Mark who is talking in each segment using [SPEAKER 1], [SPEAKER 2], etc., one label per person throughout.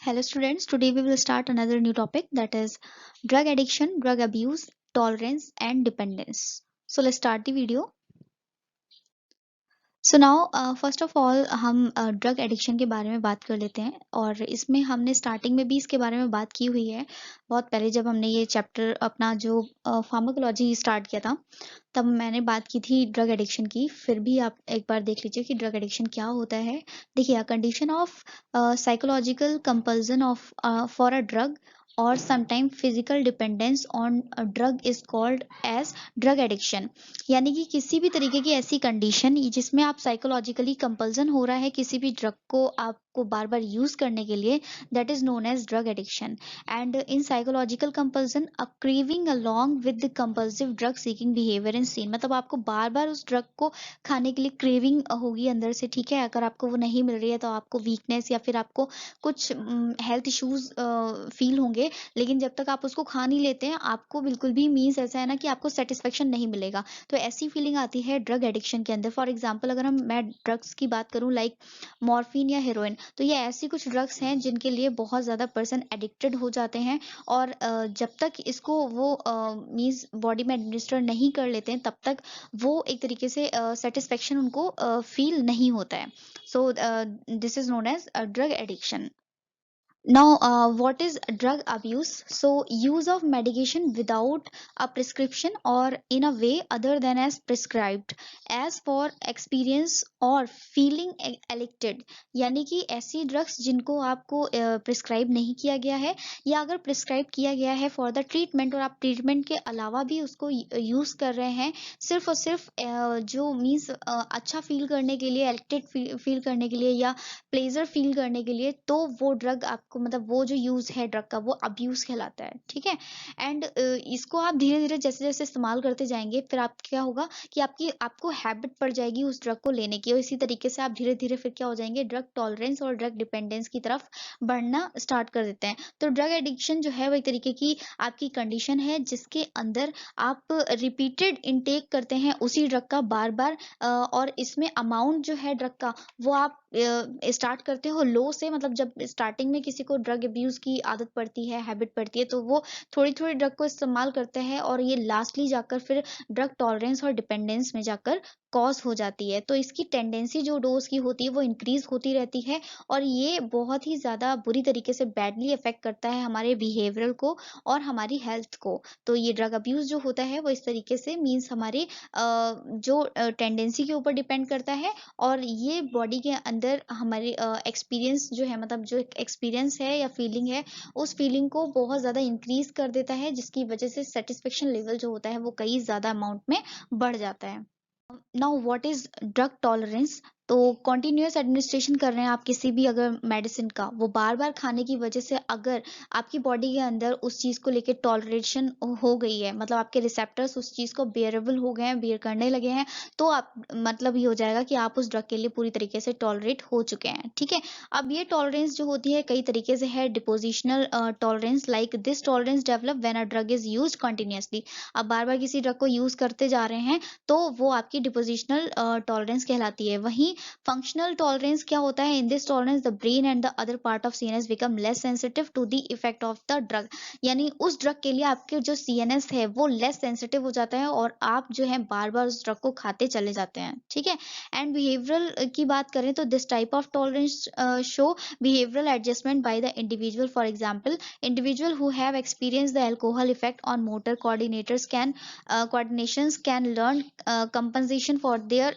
[SPEAKER 1] Hello students, today we will start another new topic, that is drug addiction, drug abuse, tolerance and dependence. So let's start the video. So now first of all हम drug addiction के बारे में बात कर लेते हैं और इसमें हमने स्टार्टिंग में भी इसके बारे में बात की हुई है बहुत पहले जब हमने ये चैप्टर अपना जो फार्माकोलॉजी स्टार्ट किया था तब मैंने बात की थी ड्रग एडिक्शन की। फिर भी आप एक बार देख लीजिए कि ड्रग एडिक्शन क्या होता है। देखिए, a condition of psychological compulsion of for a drug और sometime physical dependence on drug is called as drug addiction. यानी कि किसी भी तरीके की ऐसी कंडीशन जिसमें आप साइकोलॉजिकली कंपल्सन हो रहा है किसी भी ड्रग को आपको बार बार यूज करने के लिए, that is known as drug addiction. And in psychological compulsion a craving along with the compulsive drug seeking behaviour in seen, मतलब आपको बार बार उस ड्रग को खाने के लिए क्रेविंग होगी अंदर से। ठीक है, अगर आपको वो नहीं मिल रही है तो आपको वीकनेस या फिर आपको कुछ हेल्थ इश्यूज फील होंगे, लेकिन जब तक आप उसको खा नहीं लेते हैं आपको बिल्कुल भी मीन्स ऐसा है ना कि आपको सेटिस्फेक्शन नहीं मिलेगा। तो ऐसी फीलिंग आती है ड्रग एडिक्शन के अंदर। फॉर एग्जांपल अगर मैं ड्रग्स की बात करूं लाइक मॉर्फिन या हेरोइन, तो ये ऐसी कुछ ड्रग्स हैं जिनके लिए बहुत ज़्यादा पर्सन एडिक्टेड हो जाते हैं और जब तक इसको वो मीन्स बॉडी में एडमिनिस्टर नहीं कर लेते हैं तब तक वो एक तरीके से सेटिस्फेक्शन उनको फील नहीं होता है। So this is known as drug addiction. Now, what is drug abuse? So, use of medication without a prescription or in a way other than as prescribed, as for experience or feeling addicted। यानी कि ऐसी drugs जिनको आपको prescribe नहीं किया गया है या अगर प्रिस्क्राइब किया गया है फॉर द ट्रीटमेंट और आप ट्रीटमेंट के अलावा भी उसको यूज कर रहे हैं सिर्फ और सिर्फ जो मीन्स अच्छा फील करने के लिए, एडिक्टेड फील करने के लिए या प्लेजर फील करने के लिए, तो वो ड्रग आपको मतलब वो जो यूज है ड्रग का वो अब्यूज कहलाता है। ठीक है, एंड इसको आप धीरे धीरे जैसे जैसे इस्तेमाल करते जाएंगे फिर आप क्या होगा कि आपको हैबिट पड़ जाएगी उस ड्रग को लेने की और इसी तरीके से आप धीरे धीरे फिर क्या हो जाएंगे, ड्रग टॉलरेंस और ड्रग डिपेंडेंस की तरफ बढ़ना स्टार्ट कर देते हैं। तो ड्रग एडिक्शन जो है वो एक तरीके की आपकी कंडीशन है जिसके अंदर आप रिपीटेड इनटेक करते हैं उसी ड्रग का बार बार, और इसमें अमाउंट जो है ड्रग का वो आप स्टार्ट करते हो लो से। मतलब जब स्टार्टिंग में किसी को ड्रग अब्यूज की आदत पड़ती है, हैबिट पड़ती है, तो वो थोड़ी थोड़ी ड्रग को इस्तेमाल करते हैं और ये लास्टली जाकर फिर ड्रग टॉलरेंस और डिपेंडेंस में जाकर कॉज हो जाती है। तो इसकी टेंडेंसी जो डोज की होती है वो इंक्रीज होती रहती है और ये बहुत ही ज्यादा बुरी तरीके से बैडली इफेक्ट करता है हमारे बिहेवियर को और हमारी हेल्थ को। तो ये ड्रग अब्यूज जो होता है वो इस तरीके से मीन्स हमारे जो टेंडेंसी के ऊपर डिपेंड करता है और ये बॉडी के अंदर हमारे एक्सपीरियंस जो है, मतलब जो एक्सपीरियंस है या फीलिंग है उस फीलिंग को बहुत ज़्यादा इंक्रीज कर देता है जिसकी वजह से सेटिस्फेक्शन लेवल जो होता है वो कई ज़्यादा अमाउंट में बढ़ जाता है। Now what is drug tolerance? तो कॉन्टिन्यूस एडमिनिस्ट्रेशन कर रहे हैं आप किसी भी अगर मेडिसिन का, वो बार बार खाने की वजह से अगर आपकी बॉडी के अंदर उस चीज को लेके टॉलरेशन हो गई है, मतलब आपके रिसेप्टर्स उस चीज को बेयरेबल हो गए हैं, बेयर करने लगे हैं, तो आप मतलब ये हो जाएगा कि आप उस ड्रग के लिए पूरी तरीके से टॉलरेट हो चुके हैं। ठीक है, अब ये टॉलरेंस जो होती है कई तरीके से है। Depositional tolerance, like this tolerance develop when a drug is used continuously. अब बार बार किसी ड्रग को यूज करते जा रहे हैं तो वो आपकी डिपोजिशनल टॉलरेंस कहलाती है। वहीं फंक्शनल टॉलरेंस क्या होता है, in this tolerance the brain and the other part of CNS become less sensitive to the effect of the drug. यानी उस ड्रग के लिए आपके जो सीएनएस है वो लेस सेंसिटिव हो जाता है और आप जो है बार बार उस ड्रग को खाते चले जाते हैं। ठीक है, एंड बिहेवियरल की बात करें तो this type of tolerance show behavioural adjustment by the individual. For example, individual who have experienced the alcohol effect on motor coordinations can learn compensation for their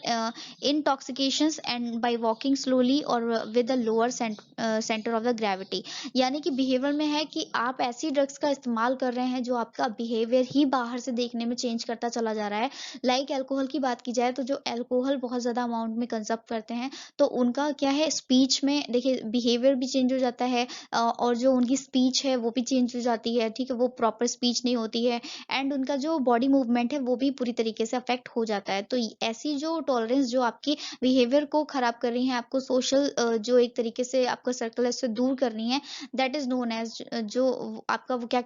[SPEAKER 1] intoxications and by walking slowly or with a lower center of the gravity। यानी कि behaviour में है कि आप ऐसी drugs का इस्तेमाल कर रहे हैं जो आपका बिहेवियर ही बाहर से देखने में चेंज करता चला जा रहा है। लाइक अल्कोहल की बात की जाए तो जो अल्कोहल बहुत ज़्यादा अमाउंट में कंजप्ट करते हैं तो उनका क्या है, स्पीच में देखिए बिहेवियर भी चेंज हो जाता है और जो उनकी स्पीच है वो भी चेंज हो जाती है। ठीक है, वो प्रॉपर स्पीच नहीं होती है एंड उनका जो बॉडी मूवमेंट है वो भी पूरी तरीके से अफेक्ट हो जाता है। तो ऐसी जो टॉलरेंस जो आपकी बिहेवियर बिहेवियर को खराब कर रही हैं, आपको सोशल जो एक तरीके से आपका सर्कल है उससे दूर कर रही हैं, दैट इज़ नोन एज़ आपका वो क्या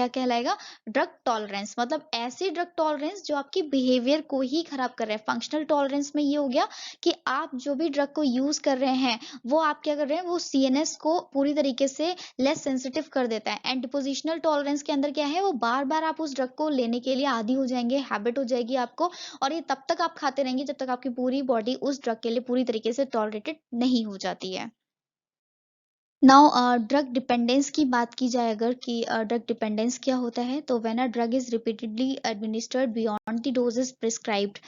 [SPEAKER 1] कहलाएगा? Drug tolerance. मतलब ऐसी ड्रग टॉलरेंस जो आपकी बिहेवियर को ही खराब कर रहा है। फंक्शनल टॉलरेंस में ये हो गया कि आप जो भी ड्रग को यूज़ कर रहे हैं, वो आप क्या कर रहे हैं, वो सीएनएस को पूरी तरीके से लेस सेंसिटिव कर देता है। एंड डिपोज़िशनल टॉलरेंस के अंदर क्या है, वो बार-बार आप उस ड्रग को लेने के लिए आदी हो जाएँगे, हैबिट हो जाएगी आपको, और ये तब तक आप खाते रहेंगे जब तक आपकी पूरी बॉडी उस ड्रग के लिए पूरी तरीके से टॉलरेटेड नहीं हो जाती है। नाउ ड्रग डिपेंडेंस की बात की जाए अगर कि ड्रग डिपेंडेंस क्या होता है, तो when a drug is repeatedly administered beyond the doses prescribed,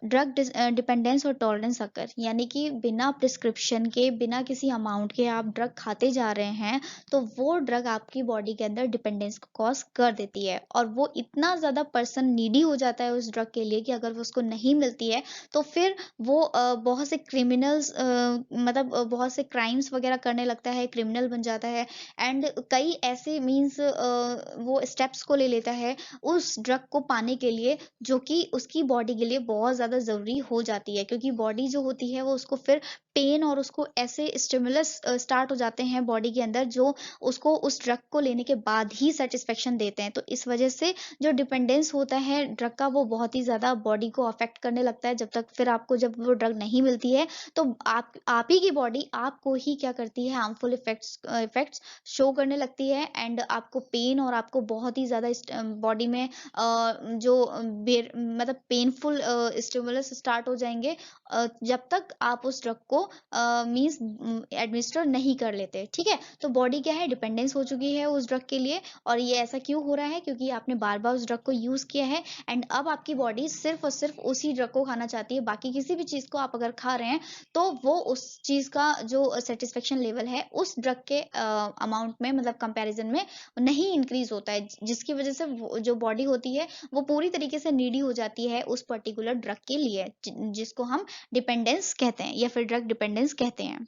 [SPEAKER 1] drug dependence और टॉलरेंस अकर, यानी कि बिना प्रिस्क्रिप्शन के, बिना किसी अमाउंट के आप ड्रग खाते जा रहे हैं, तो वो ड्रग आपकी बॉडी के अंदर डिपेंडेंस को कॉज कर देती है। और वो इतना ज़्यादा पर्सन नीडी हो जाता है उस ड्रग के लिए कि अगर वो उसको नहीं मिलती है, तो फिर वो बहुत से क्रिमिनल्स मतलब बहुत से क्राइम्स वगैरह करने लगता है, क्रिमिनल बन जाता है। एंड कई ऐसे मीन्स वो स्टेप्स को ले लेता है उस ड्रग को पाने के लिए, जो कि उसकी बॉडी के लिए बहुत ज़्यादा ज़रूरी हो जाती है, क्योंकि बॉडी जो होती है वो उसको फिर पेन और उसको ऐसे स्टिमुलस स्टार्ट हो जाते हैं बॉडी के अंदर, जो उसको उस ड्रग को लेने के बाद ही सेटिस्फेक्शन देते हैं। तो इस वजह से जो डिपेंडेंस होता है ड्रग का, वो बहुत ही ज़्यादा बॉडी को अफेक्ट करने लगता है। जब तक फिर आपको जब वो ड्रग नहीं मिलती है, तो आप ही की बॉडी आपको ही क्या करती है, हार्मफुल इफेक्ट्स शो करने लगती है। एंड आपको पेन और आपको बहुत ही ज़्यादा बॉडी में जो मतलब पेनफुल स्टिमुलस स्टार्ट हो जाएँगे जब तक आप उस ड्रग को मीन्स एडमिनिस्टर नहीं कर लेते, ठीक है? तो बॉडी क्या है, डिपेंडेंस हो चुकी है उस ड्रग के लिए। और ये ऐसा क्यों हो रहा है? क्योंकि आपने बार-बार उस ड्रग को यूज़ किया है, एंड अब आपकी बॉडी सिर्फ़ और सिर्फ़ उसी ड्रग को खाना चाहती है। बाकी किसी भी चीज़ को आप अगर खा रहे हैं, तो वो उस चीज़ का जो सैटिस्फैक्शन लेवल है, उस ड्रग के अमाउंट में, मतलब कंपैरिज़न में नहीं इंक्रीज़ होता है, जिसकी वज़ह से वो जो बॉडी होती है, वो पूरी तरीके से नीडी हो जाती है उस पर्टिकुलर ड्रग के लिए, जिसको हम डिपेंडेंस कहते हैं या फिर ड्रग डिपेंडेंस कहते हैं।